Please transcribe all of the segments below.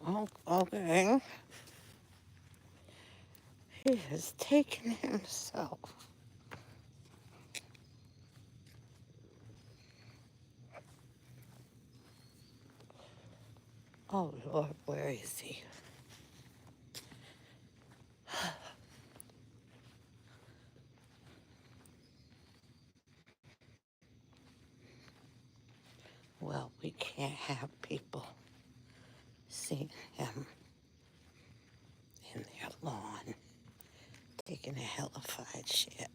Okay. He has taken himself. Oh, Lord, where is he? Well, we can't have people seeing him in their lawn taking a hellified shit.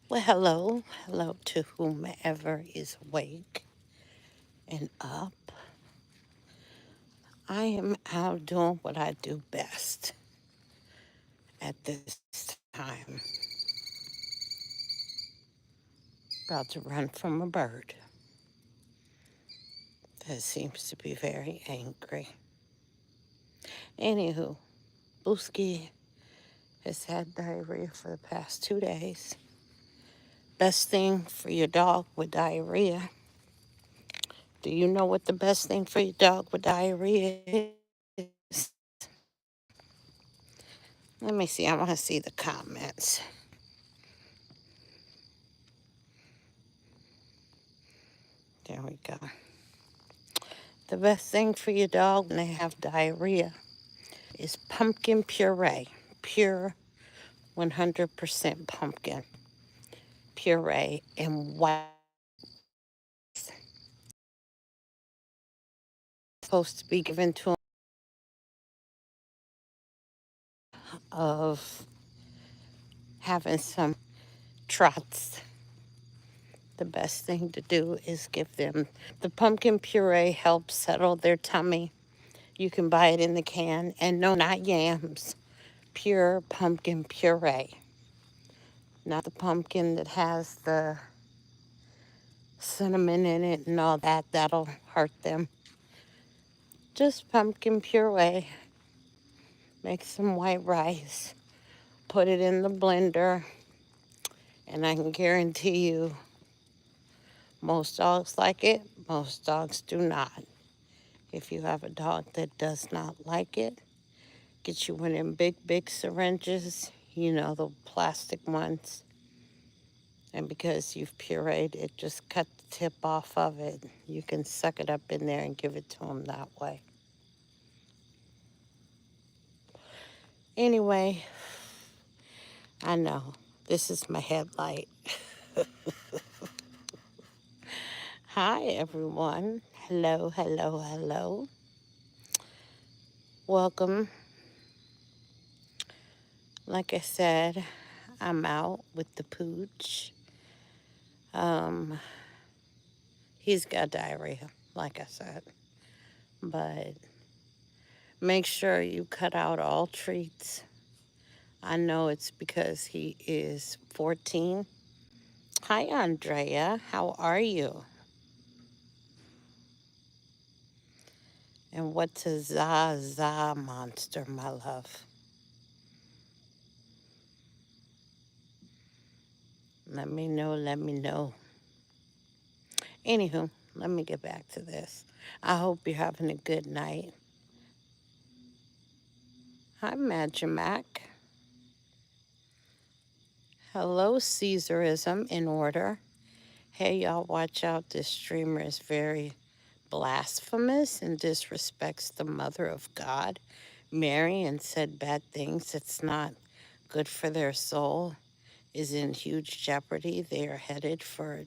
Well, hello. Hello to whomever is awake and up. I am out doing what I do best at this time. About to run from a bird that seems to be very angry. Anywho, Booskie has had diarrhea for the past 2 days. Best thing for your dog with diarrhea. Do you know what the best thing for your dog with diarrhea is? Let me see. I want to see the comments. There we go. The best thing for your dog when they have diarrhea is pumpkin puree. Pure 100% pumpkin puree and white. Supposed to be given to them of having some trots. The best thing to do is give them the pumpkin puree. Helps settle their tummy. You can buy it in the can, and no, not yams, pure pumpkin puree, not the pumpkin that has the cinnamon in it and all that. That'll hurt them. Just pumpkin puree. Make some white rice, put it in the blender, and I can guarantee you most dogs like it, most dogs do not. If you have a dog that does not like it, get you one of them big syringes, you know, the plastic ones. And because you've pureed it, just cut the tip off of it. You can suck it up in there and give it to them that way. Anyway, I know this is my headlight. Hi, everyone. Hello, hello, hello. Welcome. Like I said, I'm out with the pooch. He's got diarrhea, like I said. But make sure you cut out all treats. I know it's because he is 14. Hi, Andrea. How are you? And what's a Zaza monster, my love? Let me know, let me know. Anywho, let me get back to this. I hope you're having a good night. Hi, Magimac. Hello, Caesarism in order. Hey, y'all, watch out. This streamer is very blasphemous and disrespects the mother of God, Mary, and said bad things. It's not good for their soul, is in huge jeopardy. They are headed for,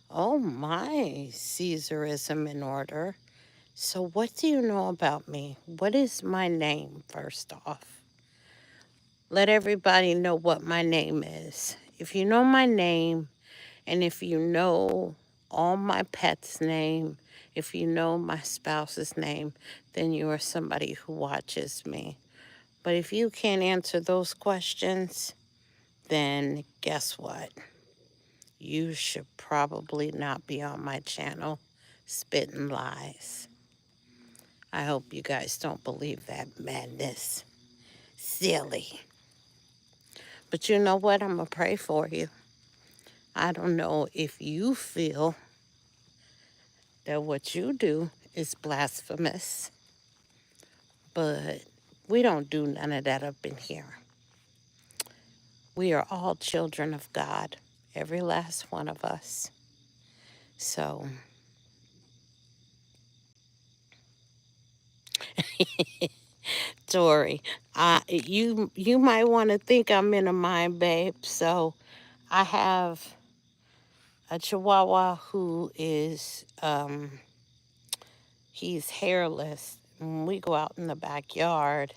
oh my, Caesarism in order. So what do you know about me? What is my name, first off? Let everybody know what my name is. If you know my name, and if you know all my pets' name, if you know my spouse's name, then you are somebody who watches me. But if you can't answer those questions, then guess what? You should probably not be on my channel spitting lies. I hope you guys don't believe that madness. Silly. But you know what? I'm going to pray for you. I don't know if you feel that what you do is blasphemous. But we don't do none of that up in here. We are all children of God, every last one of us. So, Tori, you might want to think I'm in a mind, babe. So, I have a Chihuahua who is he's hairless. When we go out in the backyard,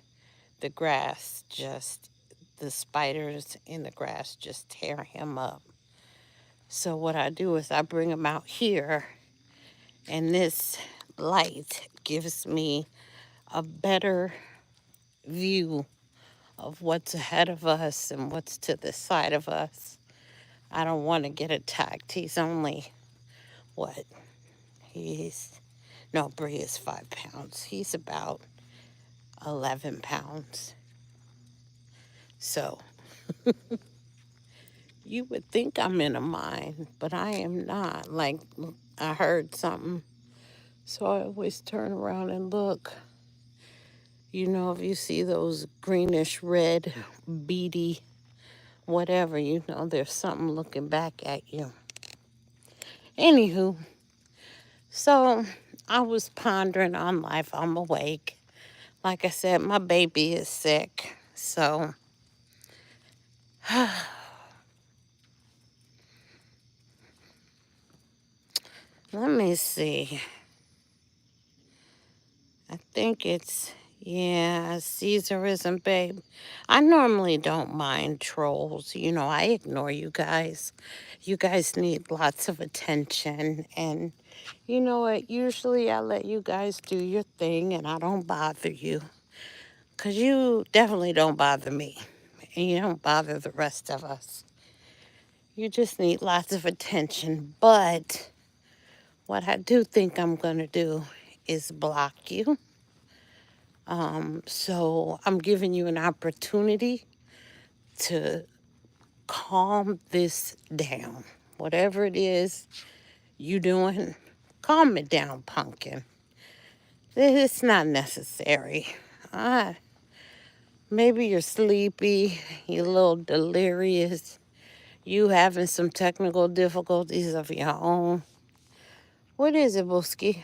the grass just the spiders in the grass just tear him up. So what I do is I bring him out here, and this light gives me a better view of what's ahead of us and what's to the side of us. I don't want to get attacked. He's only, what? He's, no, Bree is 5 pounds. He's about 11 pounds. So you would think I'm in a mine, but I am not. Like, I heard something, so I always turn around and look. You know, if you see those greenish red, beady, whatever, you know there's something looking back at you. Anywho, so I was pondering on life. I'm awake. Like I said, my baby is sick. So let me see. I think it's, yeah, Caesarism, babe. I normally don't mind trolls. You know, I ignore you guys. You guys need lots of attention. And you know what? Usually I let you guys do your thing and I don't bother you. Because you definitely don't bother me. And you don't bother the rest of us. You just need lots of attention. But what I do think I'm going to do is block you. So I'm giving you an opportunity to calm this down. Whatever it is you doing, calm it down, pumpkin. It's not necessary. Uh, Maybe you're sleepy, you're a little delirious, you having some technical difficulties of your own. What is it, Booskie?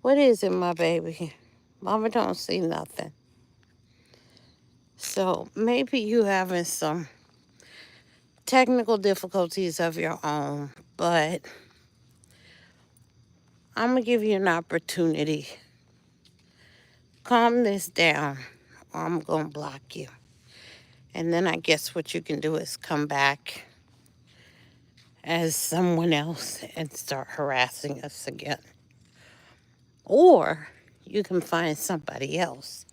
What is it, my baby? Mama don't see nothing. So maybe you having some technical difficulties of your own, but I'm going to give you an opportunity. Calm this down, or I'm going to block you. And then I guess what you can do is come back as someone else and start harassing us again. Or you can find somebody else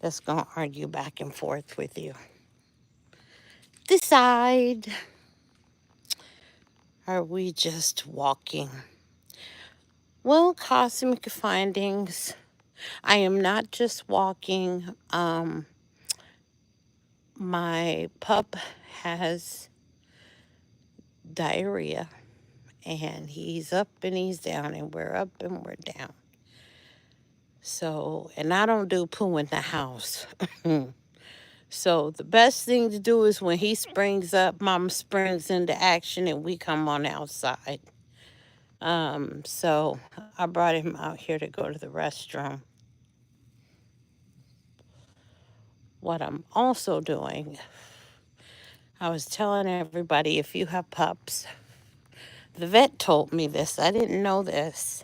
that's going to argue back and forth with you. Decide. Are we just walking? Well, cosmic findings. I am not just walking. My pup has diarrhea, and he's up and he's down, and we're up and we're down. So, and I don't do poo in the house. So the best thing to do is when he springs up, Mama springs into action, and we come on outside. So I brought him out here to go to the restroom. What I'm also doing, I was telling everybody, if you have pups, the vet told me this. I didn't know this.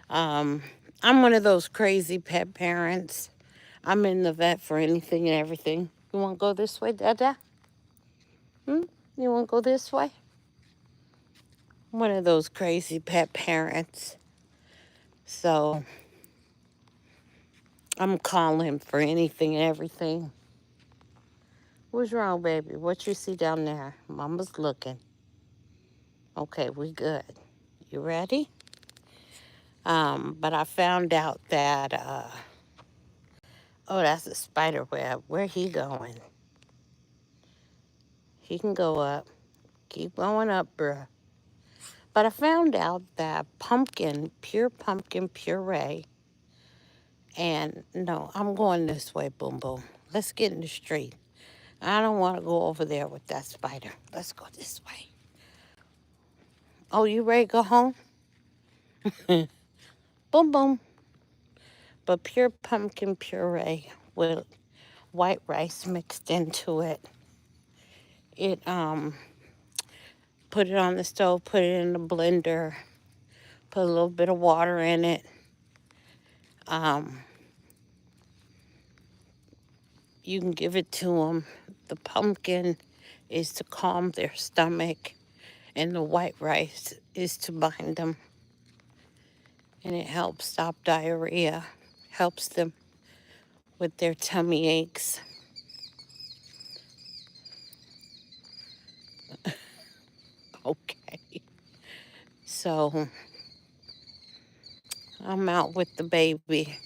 Um, I'm one of those crazy pet parents. I'm in the vet for anything and everything. You want to go this way, Dada? Hmm? You want to go this way? One of those crazy pet parents. So I'm calling for anything and everything. What's wrong, baby? What you see down there? Mama's looking. Okay, we good. You ready? But I found out that, oh, that's a spider web. Where he going? He can go up. Keep going up, bruh. But I found out that pure pumpkin puree And no, I'm going this way, Boom Boom. Let's get in the street. I don't want to go over there with that spider. Let's go this way. Oh, you ready to go home? Boom Boom. But pure pumpkin puree with white rice mixed into it. It put it on the stove, put it in the blender, put a little bit of water in it. Um, you can give it to them. The pumpkin is to calm their stomach, and the white rice is to bind them. And it helps stop diarrhea, helps them with their tummy aches. Okay. So I'm out with the baby,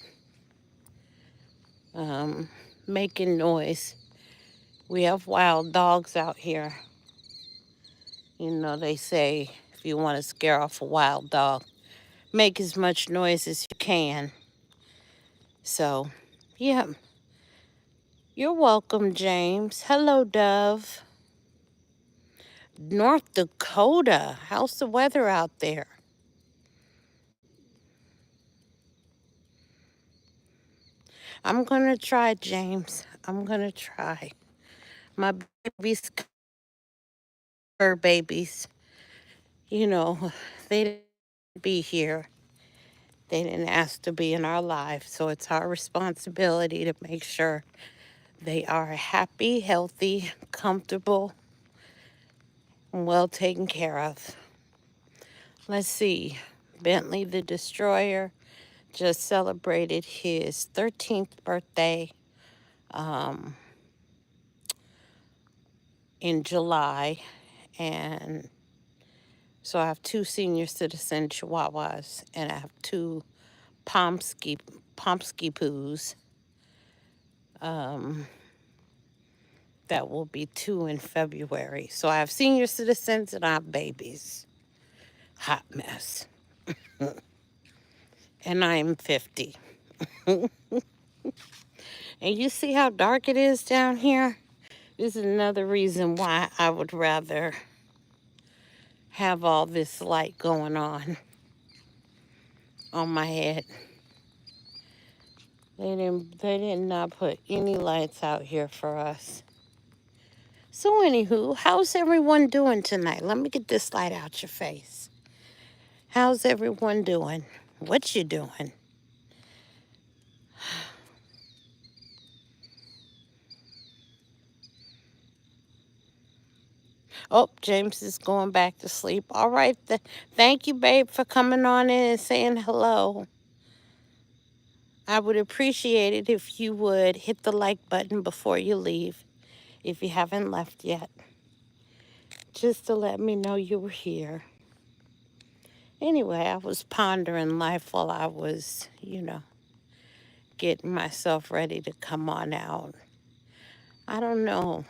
um, making noise. We have wild dogs out here. You know, they say if you want to scare off a wild dog, make as much noise as you can. So, yeah. You're welcome, James. Hello, Dove. North Dakota. How's the weather out there? I'm going to try, James. I'm going to try. My babies, fur babies, you know, they didn't be here. They didn't ask to be in our life. So it's our responsibility to make sure they are happy, healthy, comfortable, and well taken care of. Let's see. Bentley the Destroyer just celebrated his 13th birthday um, in July. And so I have two senior citizen chihuahuas, and I have two Pomsky poos. Um, that will be 2 in February. So I have senior citizens and I have babies. Hot mess. And I'm 50. And you see how dark it is down here? This is another reason why I would rather have all this light going on my head. They did not put any lights out here for us. So anywho, how's everyone doing tonight? Let me get this light out your face. How's everyone doing? What you doing? Oh, James is going back to sleep. All right. Thank you, babe, for coming on in and saying hello. I would appreciate it if you would hit the like button before you leave, if you haven't left yet, just to let me know you were here. Anyway, I was pondering life while I was, getting myself ready to come on out. I don't know.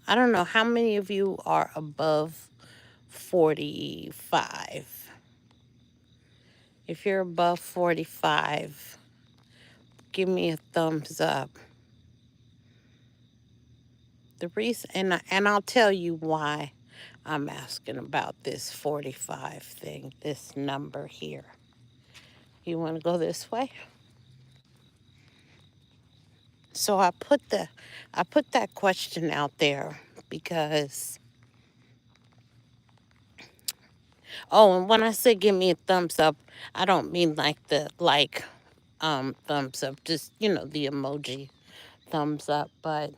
I don't know how many of you are above 45. If you're above 45, give me a thumbs up. The reason, and I'll tell you why I'm asking about this 45 thing, this number here. You want to go this way? So I put that question out there because, oh, and when I say give me a thumbs up, I don't mean like the thumbs up, just the emoji thumbs up. But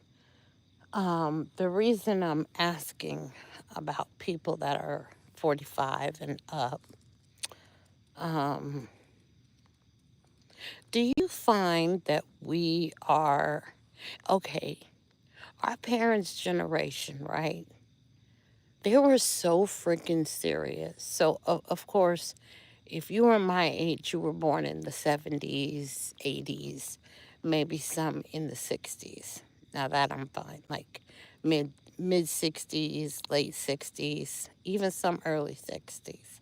the reason I'm asking about people that are 45 and up, do you find that we are okay? Our parents' generation, right? They were so freaking serious. So of course, if you were my age, you were born in the 70s, 80s, maybe some in the 60s. Now that I'm fine, like mid 60s, late 60s, even some early 60s.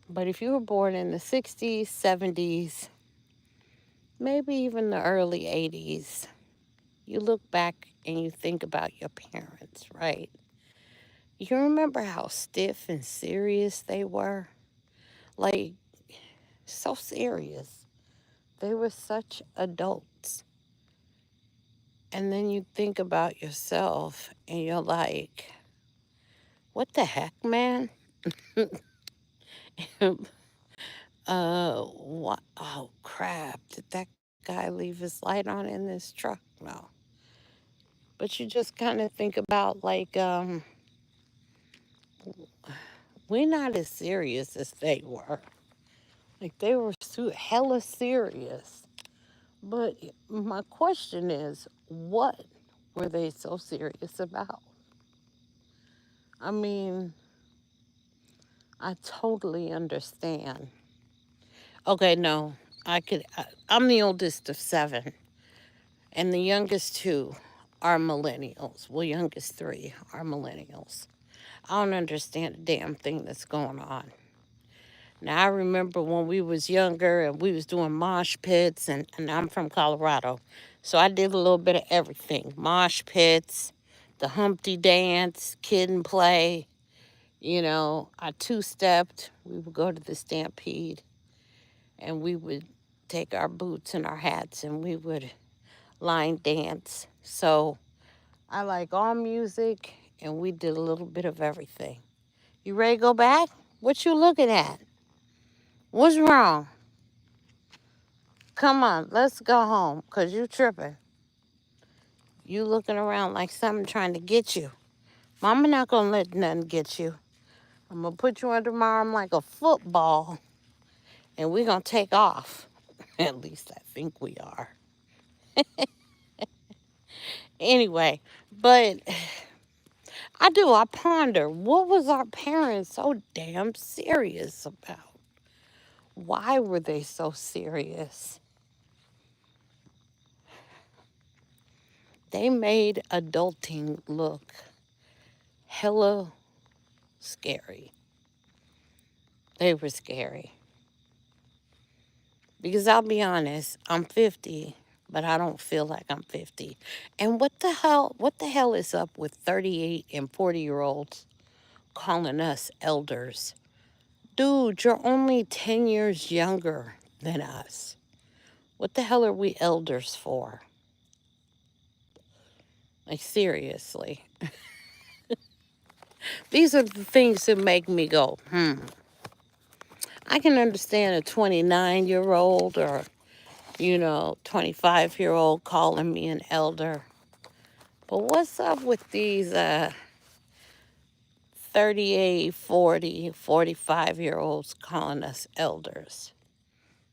But if you were born in the 60s, 70s, maybe even the early 80s, you look back and you think about your parents, right? You remember how stiff and serious they were? Like, so serious. They were such adults. And then you think about yourself and you're like, what the heck, man? What? Oh, crap. Did that guy leave his light on in this truck? No. But you just kind of think about, like, we're not as serious as they were. Like, they were hella serious. But my question is, what were they so serious about? I mean, I totally understand. Okay, no, I'm the oldest of seven, and the youngest two are millennials. Well, youngest three are millennials. I don't understand a damn thing that's going on. Now, I remember when we was younger and we was doing mosh pits, and I'm from Colorado. So I did a little bit of everything. Mosh pits, the Humpty dance, kid and play. You know, I two-stepped. We would go to the Stampede, and we would take our boots and our hats, and we would line dance. So I like all music, and we did a little bit of everything. You ready to go back? What you looking at? What's wrong? Come on, let's go home, because you tripping. You looking around like something trying to get you. Mama not going to let nothing get you. I'm going to put you under my arm like a football, and we're going to take off. At least I think we are. Anyway, but I ponder, what was our parents so damn serious about? Why were they so serious? They made adulting look hella scary. They were scary. Because I'll be honest, I'm 50, but I don't feel like I'm 50. And what the hell is up with 38 and 40-year-olds calling us elders? Dude, you're only 10 years younger than us. What the hell are we elders for? Like, seriously. These are the things that make me go, I can understand a 29-year-old or, 25-year-old calling me an elder. But what's up with these 38, 40, 45-year-olds calling us elders?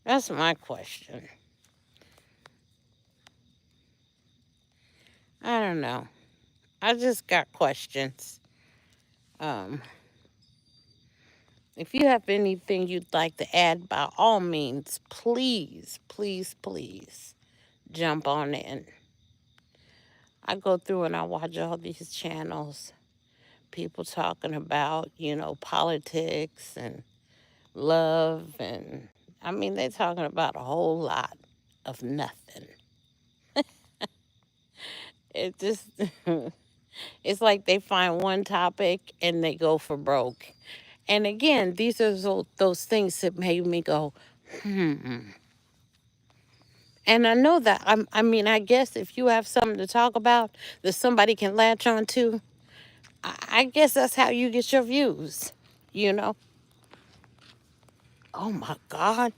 That's my question. I don't know. I just got questions. Um, if you have anything you'd like to add, by all means, please, please, please jump on in. I go through and I watch all these channels, people talking about, politics and love, and I mean, they're talking about a whole lot of nothing. It just, it's like they find one topic and they go for broke. And again, these are those things that made me go, hmm. And I know that, I mean, I guess if you have something to talk about that somebody can latch on to, I guess that's how you get your views, you know? Oh my God.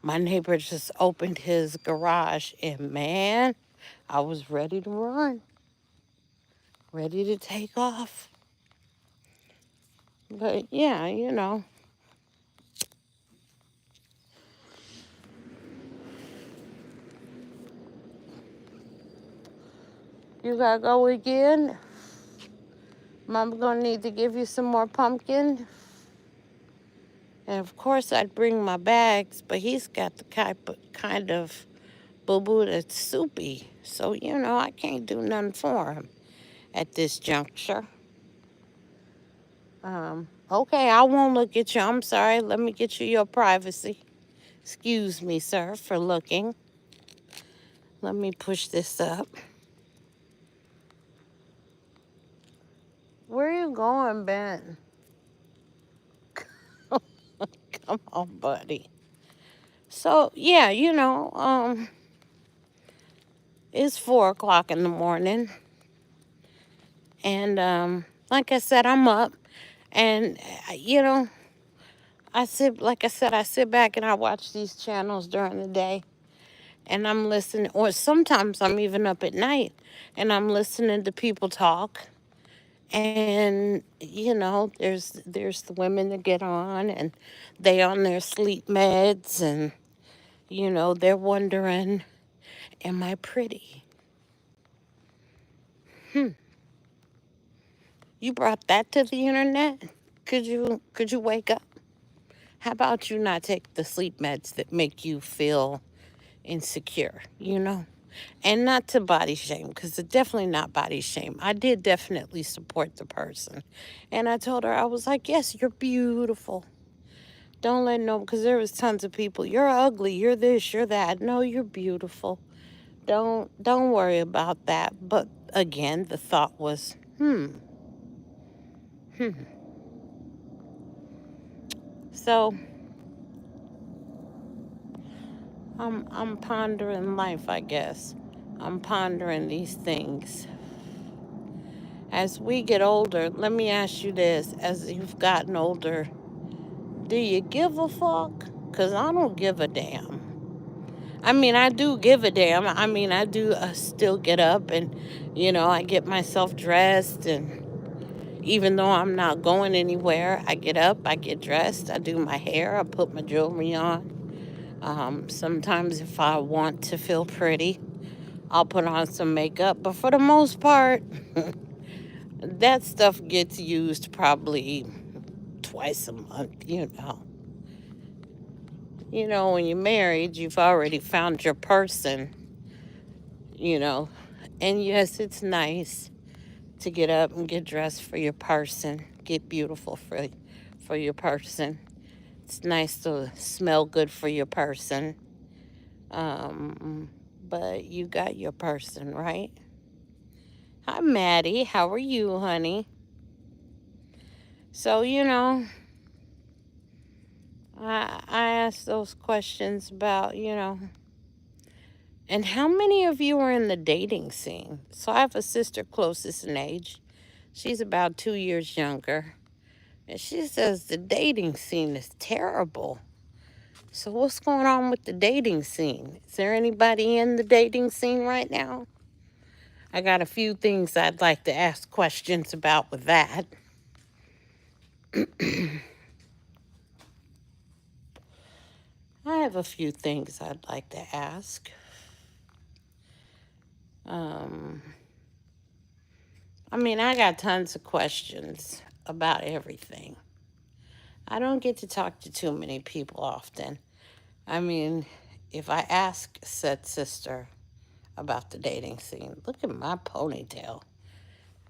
My neighbor just opened his garage, and man, I was ready to run, ready to take off. But yeah, you gotta go again. Mama gonna need to give you some more pumpkin. And of course, I'd bring my bags, but he's got the kind of boo-boo that's soupy. So, I can't do nothing for him at this juncture. Okay, I won't look at you. I'm sorry. Let me get you your privacy. Excuse me, sir, for looking. Let me push this up. Where are you going, Ben? Come on, buddy. So yeah, it's 4 o'clock in the morning, and like I said, I'm up, and I sit back and I watch these channels during the day, and I'm listening, or sometimes I'm even up at night, and I'm listening to people talk, and there's the women that get on, and they on their sleep meds, and they're wondering, am I pretty? You brought that to the internet? Could you wake up? How about you not take the sleep meds that make you feel insecure, And not to body shame, because it's definitely not body shame. I did definitely support the person. And I told her, I was like, yes, you're beautiful. Don't let no, because there was tons of people, you're ugly, you're this, you're that. No, you're beautiful. Don't worry about that. But again, the thought was, hmm. So I'm pondering life, I guess. I'm pondering these things. As we get older, let me ask you this. As you've gotten older, do you give a fuck? Because I don't give a damn. I mean, I do give a damn. I mean, I do still get up and, I get myself dressed. And even though I'm not going anywhere, I get up, I get dressed, I do my hair, I put my jewelry on. Sometimes if I want to feel pretty, I'll put on some makeup. But for the most part, that stuff gets used probably twice a month. When you're married, you've already found your person, you know. And yes, it's nice to get up and get dressed for your person, get beautiful for your person. It's nice to smell good for your person. But you got your person, right? Hi, Maddie. How are you, honey? So, I asked those questions about, and how many of you are in the dating scene? So I have a sister closest in age. She's about 2 years younger. And she says the dating scene is terrible. So what's going on with the dating scene? Is there anybody in the dating scene right now? I got a few things I'd like to ask questions about with that. I have a few things I'd like to ask. I got tons of questions about everything. I don't get to talk to too many people often. I mean, if I ask said sister about the dating scene, look at my ponytail.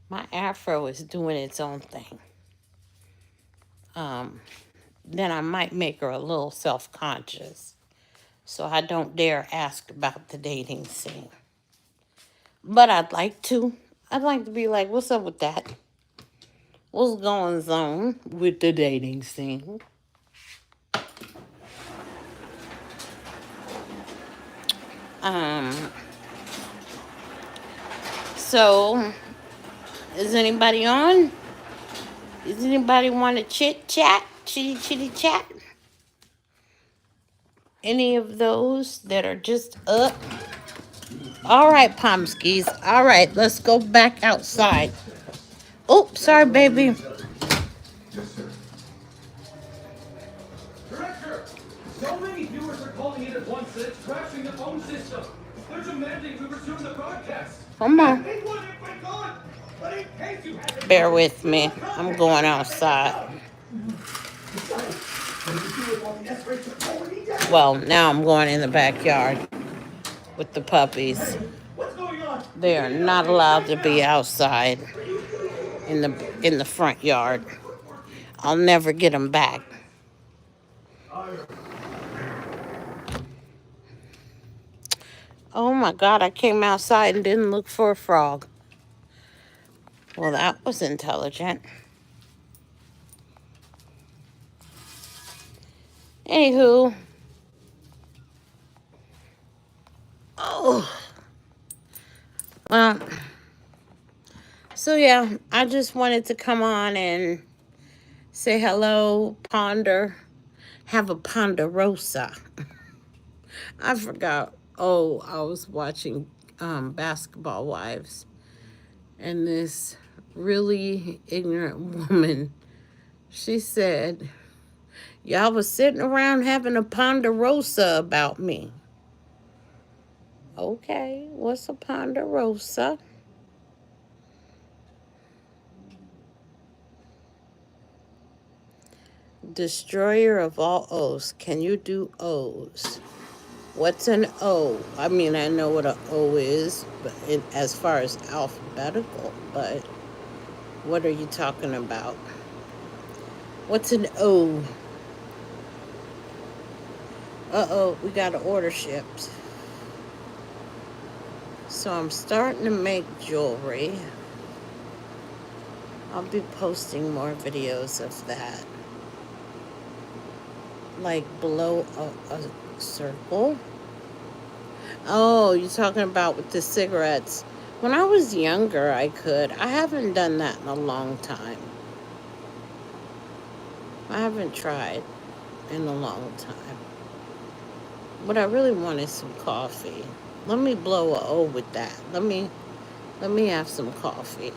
My afro is doing its own thing. Then I might make her a little self-conscious. So I don't dare ask about the dating scene. But I'd like to. I'd like to be like, what's up with that? What's going on with the dating scene? Um, so, is anybody on? Does anybody want to chit chat? Chitty chat? Any of those that are just up? All right, Pomskis. All right, let's go back outside. Oh, sorry, baby. Director, so many viewers are calling in at once that it's crashing the phone system. They're demanding we resume the broadcast. Come on. Bear with me. I'm going outside. Well, now I'm going in the backyard with the puppies. They are not allowed to be outside in the front yard. I'll never get them back. Oh my God, I came outside and didn't look for a frog. Well, that was intelligent. Anywho, oh, well, so yeah, I just wanted to come on and say hello, ponder, have a ponderosa. I forgot. Oh, I was watching Basketball Wives, and this really ignorant woman, she said, y'all was sitting around having a ponderosa about me. Okay, what's a ponderosa? Destroyer of all O's. Can you do O's? What's an O? I mean, I know what an O is, but as far as alphabetical, but what are you talking about? What's an O? Uh-oh, we got to order shipped. So I'm starting to make jewelry. I'll be posting more videos of that. Like below a circle. Oh, you're talking about with the cigarettes. When I was younger, I could. I haven't done that in a long time. I haven't tried in a long time. What I really want is some coffee. Let me blow a O with that. Let me have some coffee.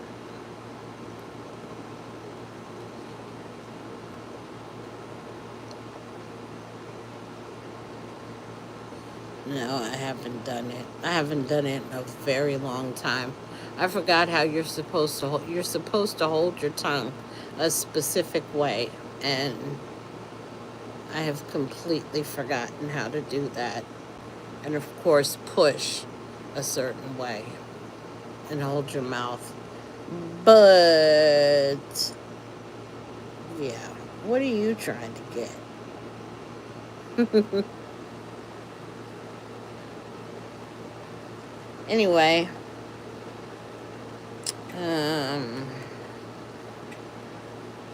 No, I haven't done it. I haven't done it in a very long time. I forgot how you're supposed to hold your tongue a specific way, and I have completely forgotten how to do that. And of course, push a certain way and hold your mouth. But yeah, what are you trying to get? Anyway,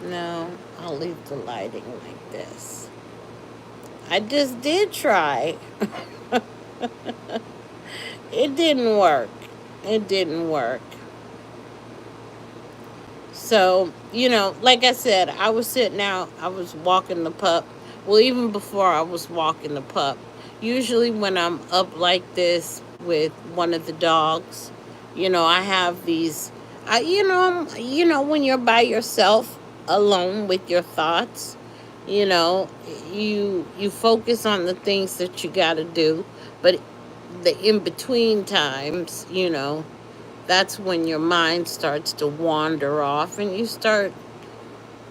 no, I'll leave the lighting like this. I just did try. It didn't work. It didn't work. So, like I said, I was sitting out, I was walking the pup. Well, even before I was walking the pup, usually when I'm up like this with one of the dogs, I have these, when you're by yourself, alone with your thoughts, you know, you focus on the things that you got to do, but the in between times, that's when your mind starts to wander off and you start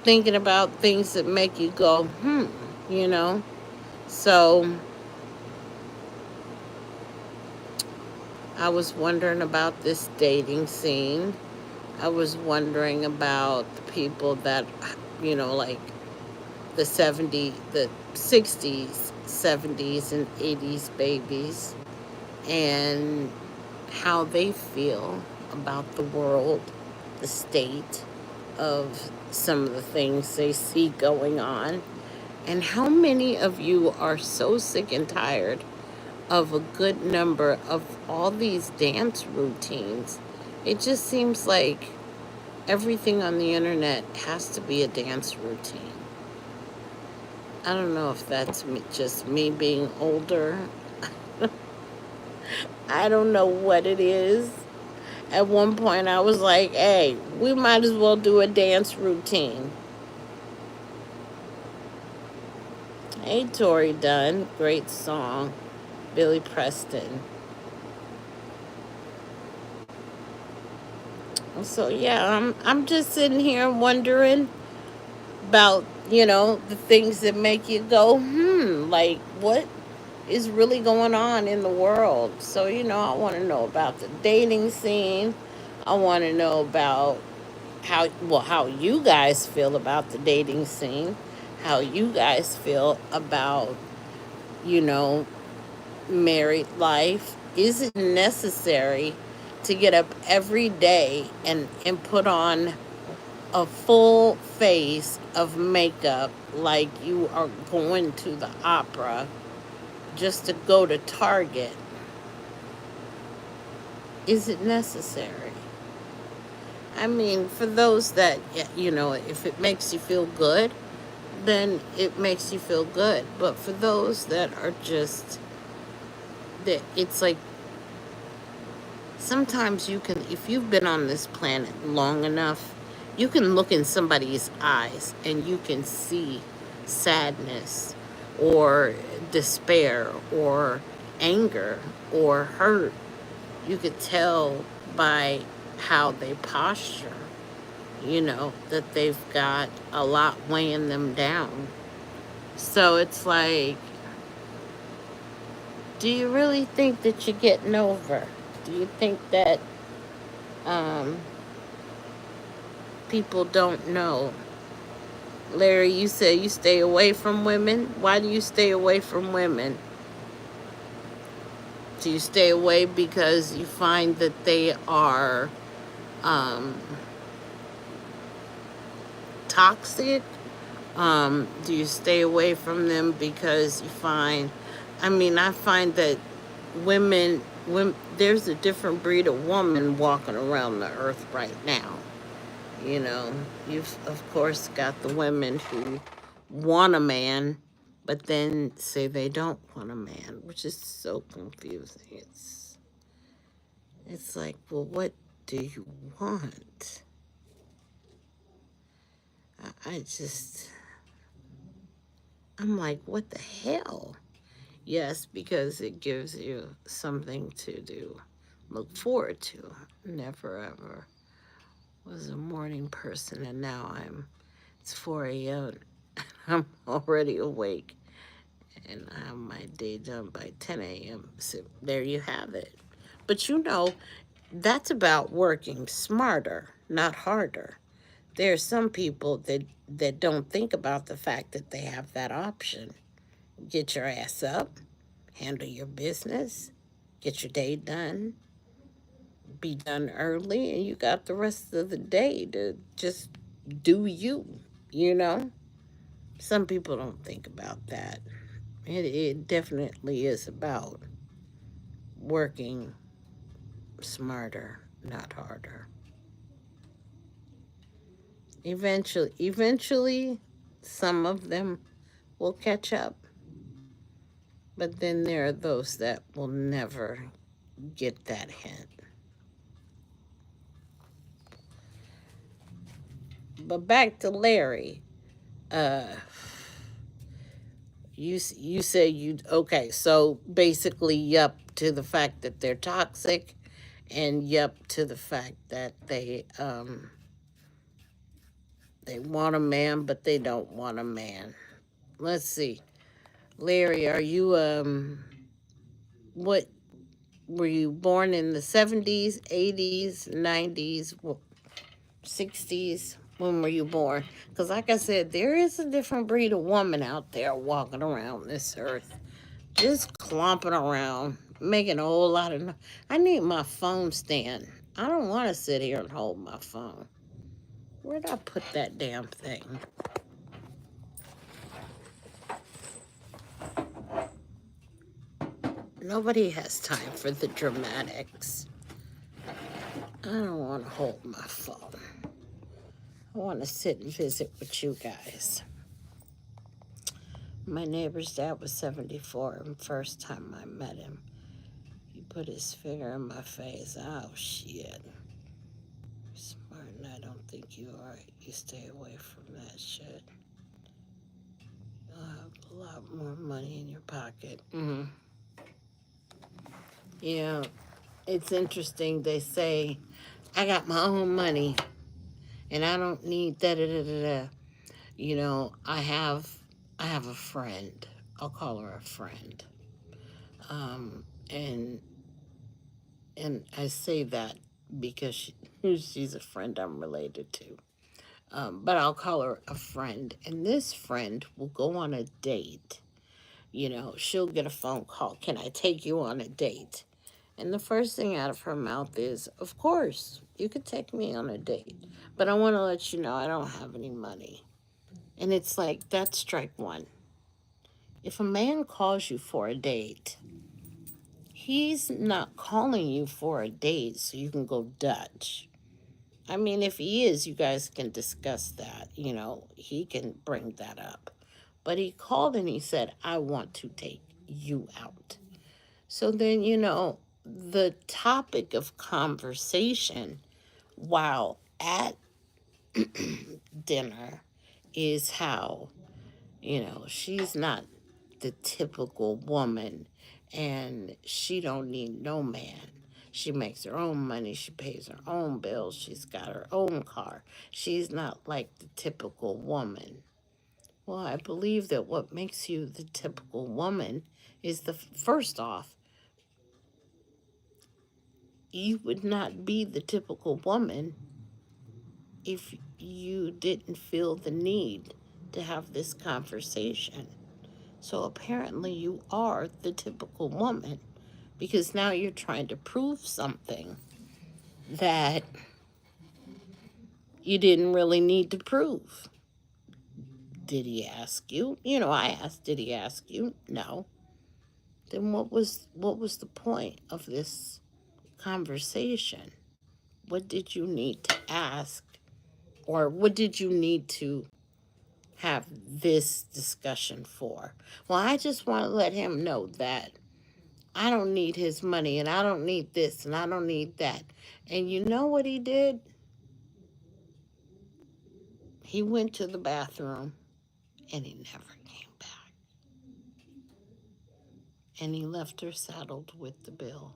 thinking about things that make you go, you know. So I was wondering about this dating scene. I was wondering about the people that, like the 60s, 70s, and 80s babies, and how they feel about the world, the state of some of the things they see going on, and how many of you are so sick and tired of a good number of all these dance routines. It just seems like everything on the internet has to be a dance routine. I don't know if that's just me being older. I don't know what it is. At one point, I was like, hey, we might as well do a dance routine. Hey, Tori Dunn. Great song. Billy Preston. So, yeah, I'm just sitting here wondering about, the things that make you go, like, what is really going on in the world? So, I want to know about the dating scene. I want to know about how you guys feel about the dating scene, how you guys feel about, you know, married life, is it necessary to get up every day and put on a full face of makeup like you are going to the opera just to go to Target? Is it necessary? I mean, for those that, if it makes you feel good, then it makes you feel good. But for those that are just, that it's like, sometimes you can, if you've been on this planet long enough, you can look in somebody's eyes and you can see sadness or despair or anger or hurt. You could tell by how they posture, that they've got a lot weighing them down. So it's like, do you really think that you're getting over? Do you think that um, people don't know? Larry, you said you stay away from women. Why do you stay away from women? Do you stay away because you find that they are um, toxic? Do you stay away from them because you find, I find that when there's a different breed of woman walking around the earth right now. You know, you've of course got the women who want a man, but then say they don't want a man, which is so confusing. It's like, well, what do you want? I just, I'm like, what the hell? Yes, because it gives you something to do, look forward to. Never ever was a morning person, and now it's 4 a.m. I'm already awake, and I have my day done by 10 a.m. So there you have it. But that's about working smarter, not harder. There are some people that don't think about the fact that they have that option. Get your ass up, handle your business, get your day done, be done early, and you got the rest of the day to just do you, you know? Some people don't think about that. It definitely is about working smarter, not harder. Eventually, some of them will catch up, but then there are those that will never get that hint. But back to Larry. Uh, you say you okay? So basically, yup to the fact that they're toxic, and yup to the fact that they want a man, but they don't want a man. Let's see, Larry, are you what were you born in the 70s, 80s, 90s, 60s? When were you born? Because, like I said, there is a different breed of woman out there walking around this earth, just clomping around, making a whole lot of. I need my phone stand. I don't want to sit here and hold my phone. Where'd I put that damn thing? Nobody has time for the dramatics. I don't want to hold my phone. I want to sit and visit with you guys. My neighbor's dad was 74, and first time I met him, he put his finger in my face. Oh, shit. Smart, and I don't think you are. You stay away from that shit. You'll have a lot more money in your pocket. Yeah, it's interesting. They say, I got my own money, and I don't need da da da da da. I have a friend. I'll call her a friend. And I say that because she's a friend I'm related to. But I'll call her a friend. And this friend will go on a date. She'll get a phone call. Can I take you on a date? And the first thing out of her mouth is, of course, you could take me on a date, but I want to let you know I don't have any money. And it's like, that's strike one. If a man calls you for a date, he's not calling you for a date so you can go Dutch. I mean, if he is, you guys can discuss that. He can bring that up. But he called and he said, I want to take you out. So then, the topic of conversation while at dinner is how, she's not the typical woman and she don't need no man. She makes her own money, she pays her own bills, she's got her own car. She's not like the typical woman. Well, I believe that what makes you the typical woman is the first off, you would not be the typical woman if you didn't feel the need to have this conversation. So apparently you are the typical woman because now you're trying to prove something that you didn't really need to prove. Did he ask you? I asked, did he ask you? No. Then what was the point of this conversation? What did you need to ask, or what did you need to have this discussion for? Well, I just want to let him know that I don't need his money and I don't need this and I don't need that. And you know what he did? He went to the bathroom and he never came back. And he left her saddled with the bill.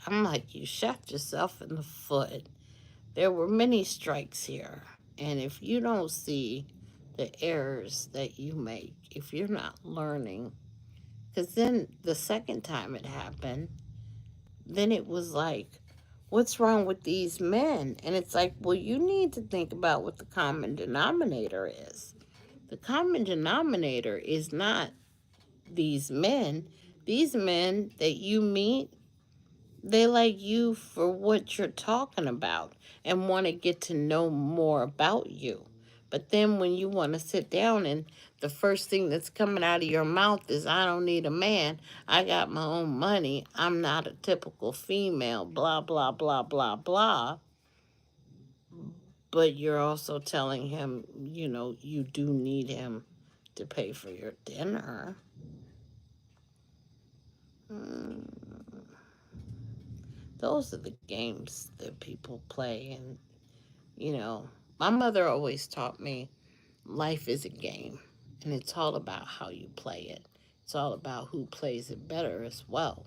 I'm like, you shot yourself in the foot. There were many strikes here. And if you don't see the errors that you make, if you're not learning, because then the second time it happened, then it was like, what's wrong with these men? And it's like, well, you need to think about what the common denominator is. The common denominator is not these men. These men that you meet, they like you for what you're talking about and want to get to know more about you. But then when you want to sit down and the first thing that's coming out of your mouth is, I don't need a man. I got my own money. I'm not a typical female, blah, blah, blah, blah, blah. But you're also telling him, you do need him to pay for your dinner. Those are the games that people play. And, my mother always taught me life is a game. And it's all about how you play it. It's all about who plays it better as well.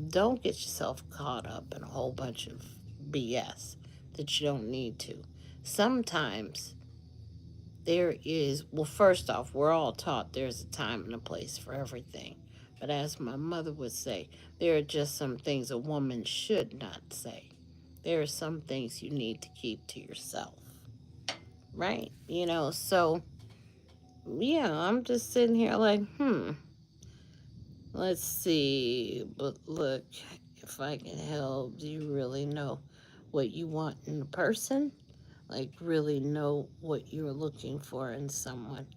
Don't get yourself caught up in a whole bunch of BS that you don't need to. Sometimes well, first off, we're all taught there's a time and a place for everything. But as my mother would say, there are just some things a woman should not say. There are some things you need to keep to yourself. Right? So, yeah, I'm just sitting here like, let's see. But look, if I can help, do you really know what you want in a person? Like, really know what you're looking for in someone.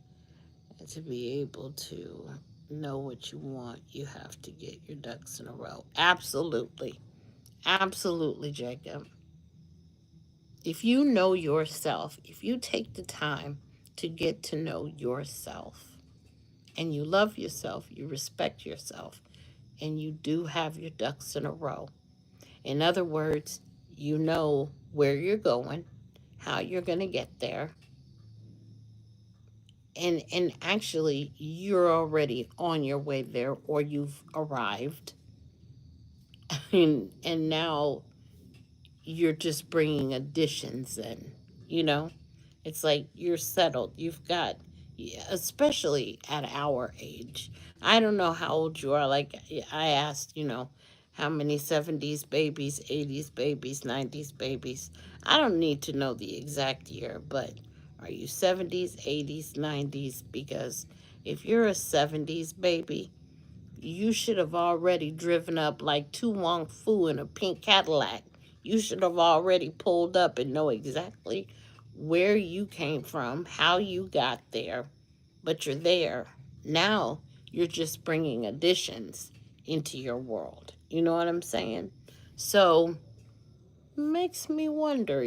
And to be able to know what you want, you have to get your ducks in a row. Absolutely. Absolutely, Jacob. If you know yourself, if you take the time to get to know yourself, and you love yourself, you respect yourself, and you do have your ducks in a row. In other words, you know where you're going, how you're going to get there, and actually you're already on your way there or you've arrived. And now you're just bringing additions in, you know? It's like you're settled. You've got, especially at our age. I don't know how old you are. Like I asked, how many 70s babies, 80s babies, 90s babies. I don't need to know the exact year, but Are you 70s, 80s, 90s? Because if you're a 70s baby, you should have already driven up like Tu Wong Fu in a pink Cadillac. You should have already pulled up and know exactly where you came from, how you got there, but you're there. Now you're just bringing additions into your world. You know what I'm saying? So, makes me wonder,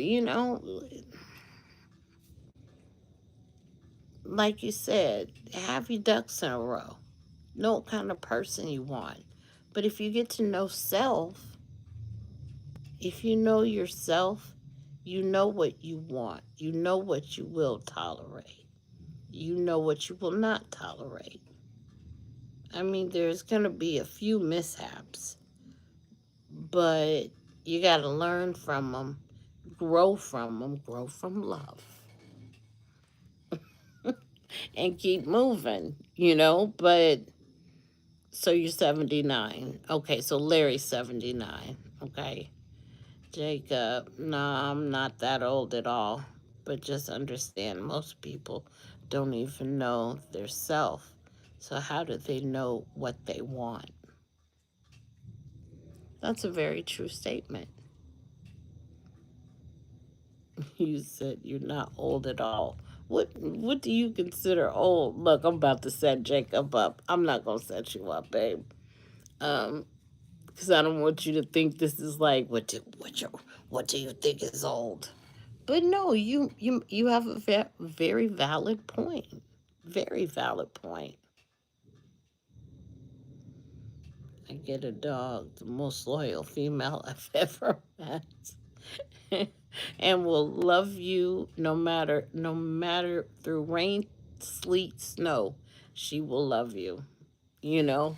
like you said, have your ducks in a row. Know what kind of person you want. But if you get to know self, if you know yourself, you know what you want. You know what you will tolerate. You know what you will not tolerate. I mean, there's going to be a few mishaps, but you got to learn from them, grow from love, and keep moving, But so you're 79. Okay, so Larry's 79. Okay. Jacob, no, I'm not that old at all. But just understand, most people don't even know their self. So how do they know what they want? That's a very true statement. You said you're not old at all. What do you consider old? Look, I'm about to set Jacob up. I'm not gonna set you up, babe. Um, because I don't want you to think this is like what do you think is old? But no, you have a very valid point. Very valid point. I get a dog, the most loyal female I've ever met. And will love you no matter through rain, sleet, snow. She will love you, you know,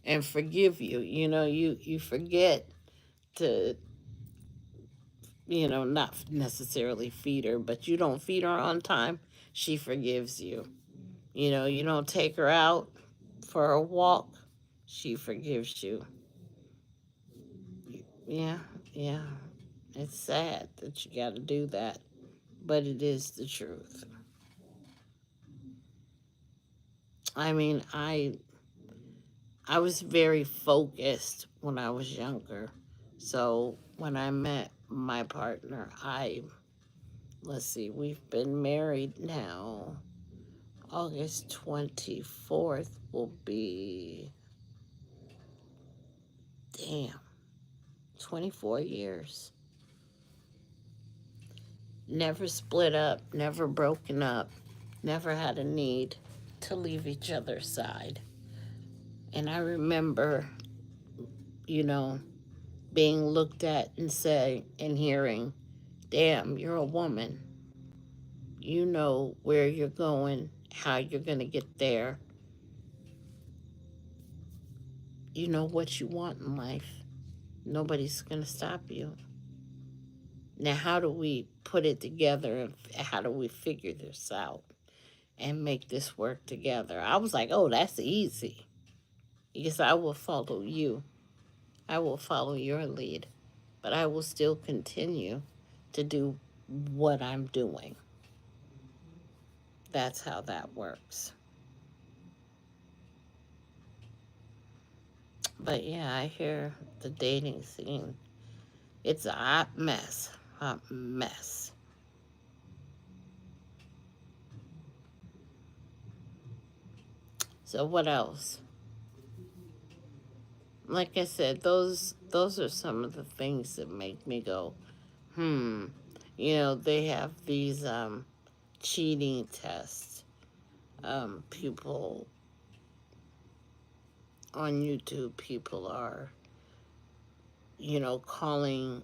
and forgive you. You forget to, not necessarily feed her, but you don't feed her on time, she forgives you. You don't take her out for a walk, she forgives you. Yeah, yeah. It's sad that you got to do that, but it is the truth. I mean, I was very focused when I was younger. So when I met my partner, let's see, we've been married now. August 24th will be, damn, 24 years. Never split up, never broken up, never had a need to leave each other's side. And I remember, you know, being looked at and say and hearing, damn, you're a woman. You know where you're going, how you're going to get there. You know what you want in life. Nobody's going to stop you. Now, how do we put it together and how do we figure this out and make this work together? I was like, oh, that's easy. Because I will follow you. I will follow your lead. But I will still continue to do what I'm doing. That's how that works. But yeah, I hear the dating scene. It's a hot mess. Hot mess. So what else? Like I said, those are some of the things that make me go, hmm. They have these cheating tests. People on YouTube, people are, calling